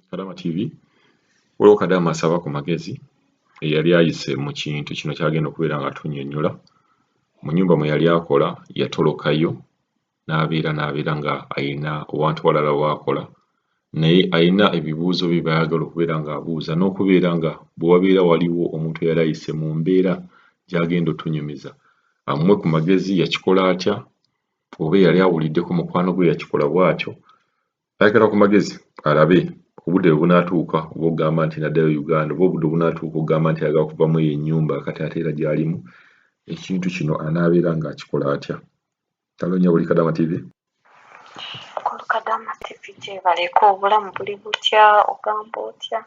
Kadama TV waliwo Kadama asaba ku magezi eyali ayise mu kintu kino kyagenda okubeera nga tunnyonnyola. Mu nnyumba mwe yali akola yatolokayo n'abeera nga ayina owantu walala w'akola, naye ayina ebibuuzo bye by'ayagala okubeera ng'abuuza n'okubeera nga bwe wabeera waliwo omuntu eyali ayise mu mbeera gy'agenda otunnyumiza amuwe ku magezi yakikola atya, oba eyali awuliddeko mukwano gwe yakikola bw'atyo. Ayagala ku magezi alabe obudde bwe bunaatuuka oba ogamba nti naddayo Uganda, oba obudde bunaatuuka ogamba nti ayagala kuvamu eyo ennyumba kati ate era gy'alimu, ekintu kino anaabeera ng'akikola atya. Talonnya buli Kadama TV. Kulu Kadama TV gyebaleka obulamu buli butya ogamba otya?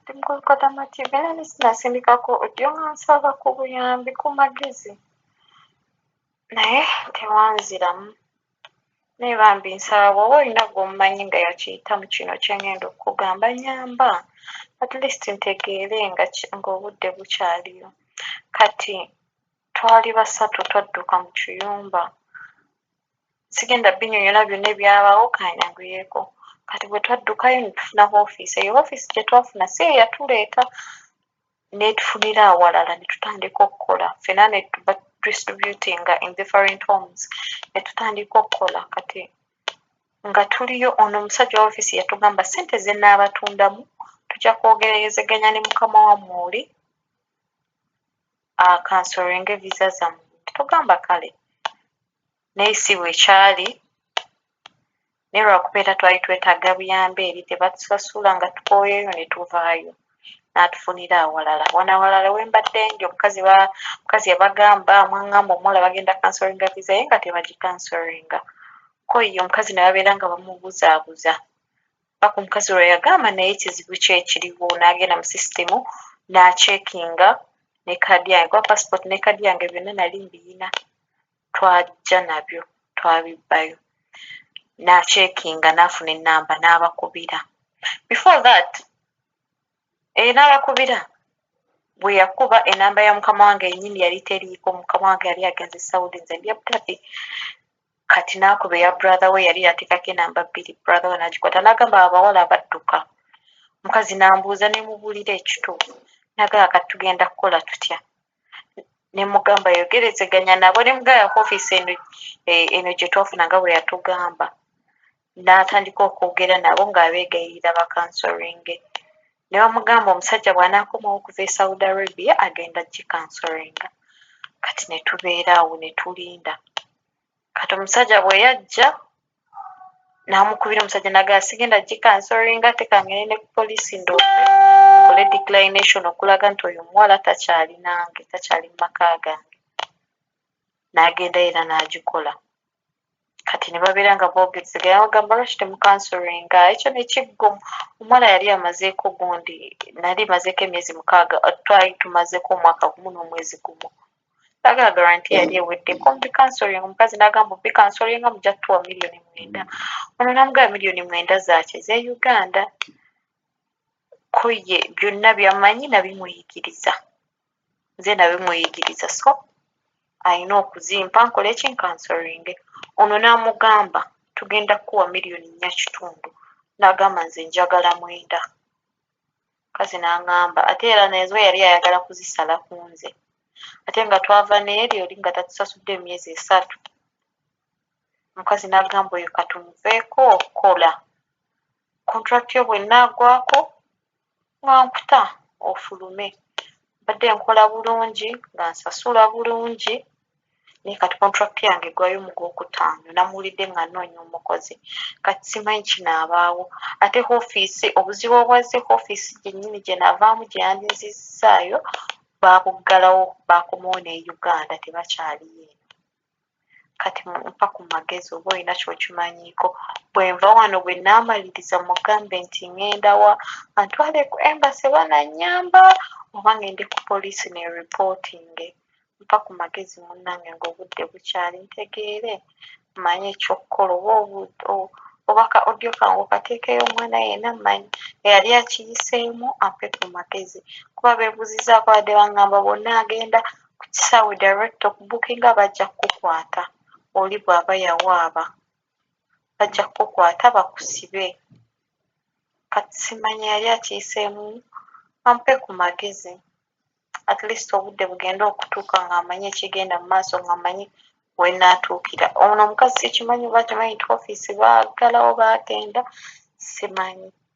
Ndi mukulu Kadama TV era nesinasindikako ojjo nga nsaba ku buyambi ku magezi naye tewanziramu. Naye bambi nsaba bw'oba olina gw'omumanyi nga yakiyita mu kino kye ngenda okugamba nyamba at least ntegeere nga obudde bukyaliyo. Kati twali basatu twadduka mu kiyumba, sigenda binnyonnyola byonna ebyabaawo kanyanguyeeko. Kati bwe twaddukayo ne tufuna woofiisi, eyo woofiisi gye twafuna si ye yatuleeta, n'etufunira awalala ne tutandika okukola ffenna ne tuba distributinga in different homes ne tutandika okukola. Kati nga tuliyo ono omusajja wa woofiisi yatugamba ssente ze nnaabatundamu tujja kwogerezeganya ne mukama wammwe oli akansoringe visa zammwe. Tugamba kale naye si bwe kyali, naye lwakubeera twali twetaaga buyambi eri tebatusasula nga tukooyeyo ne tuvaayo n'atufunira awalala. Wano awalala we mbadde ndi omukazi yabagamba mwaŋŋamba omuwala bagenda kansoringa visa ye nga tebagikansoringa. Ko ye omukazi ne babeera nga bamubuzaabuza paka omukazi lwe yagamba naye ekizibu kye ekiriwo n'agenda mu sisitemu n'acekinga ne kaadi yange kuba passport ne kaadi yange byonna nali mbiyina, twajja nabyo twabibbayo. N'acekinga n'afuna ennamba n'abakubira. Before that n'abakubira bwe yakuba ennamba ya mukama wange yennyini yali teriiko, mukama wange yali agenze Saudi nze ndi Abu Dhabi. Kati n'akuba eya brother we yali yateekako ennamba 2, brother we n'agikwata n'agamba abawala abadduka. Mukazi n'ambuuza ne mubuulira ekituufu n'agamba kati tugenda kukola tutya. Ne mugamba yogerezeganya nabo ne mugaya woofiisi eno gye twafuna nga bwe yatugamba. N'atandika okwogera nabo ng'abeegayirira bakansoringe. Ne bamugamba omusajja bw'anaakomawo okuva e Saudi Arabia agenda gikansoringa. Kati ne tubeera awo ne tulinda. Kati omusajja bwe yajja n'amukubira, omusajja n'agamba sigenda gikansoringa, tekangene ne ku poliisi nkole declination okulaga nti oyo omuwala takyali nange, takyali mu maka gange. N'agenda era n'agikola. Kati ne babeera nga boogezeganya bagamba lwaki temukansoringa, ekyo ne kigguma. Omuwala yali amazeeko gundi nali mazeeko emyezi 6, twali tumazeeko omwaka gumu n'omwezi gumu. Agala garanti yali eweddeko mubikansoringa. Omukazi n'agamba obikansoringa mujja kutuwa $9,000,000. Ono n'amugamba $9,000,000 zaaki ze Uganda. Ko ye byonna by'amanyi nabimuyigiriza, nze nabimuyigiriza, so alina okuzimpa nkole ki nkansoringe. Ono n'amugamba tugenda kukuwa $4,500,000. N'agamba nze njagala 9. Kazi n'aŋŋamba ate era nezo yali ayagala kuzisala ku nze, ate nga twava n'eri oli nga tatusasudde emyezi 3. Omukazi n'agamba oyo katumuveeko okukola, contract yo bwe nnaagwako nga nkuta ofulume. Badde nkola bulungi nga nsasula bulungi, naye kati contract yange eggwayo mu Gwokutaano. Namuwulidde nga nnoonya omukozi, kati simanyi kinaabaawo. Ate woofiisi, obuzibu obwazze woofiisi gyennyini gye navaamu gye yandinzizaayo baabuggalawo, baakomawo ne Uganda, tebakyaliyo eno. Kati mpa ku magezi oba olina ky'okimanyiiko. Bwe nva wano bwe naamaliriza mugambe nti ŋŋenda wa antwale ku embassy banannyamba oba ŋŋende ku poliisi ne reportinge. Mpa ku magezi munnange ng'obudde bukyali ntegeere manye ekyokkola oba ka audio kange okateekeyo omwana yenna mmanyi eyali akiyiseemu ampe ku magezi. Kuba beebuuzizaako badde baŋŋamba bonna agenda ku kisaawe direct okubukinga bajja kukukwata, oli bw'aba yawaaba bajja kukukwata bakusibe. kati simanyi yali akiiseemu ampe ku magezi at least obudde bugenda okutuuka ng'amanyi ekigenda mu maaso ng'amanyi we naatuukira ono omukazi sikimanyi oba kimanyi nti ofiisi baagalawo baagenda simanyi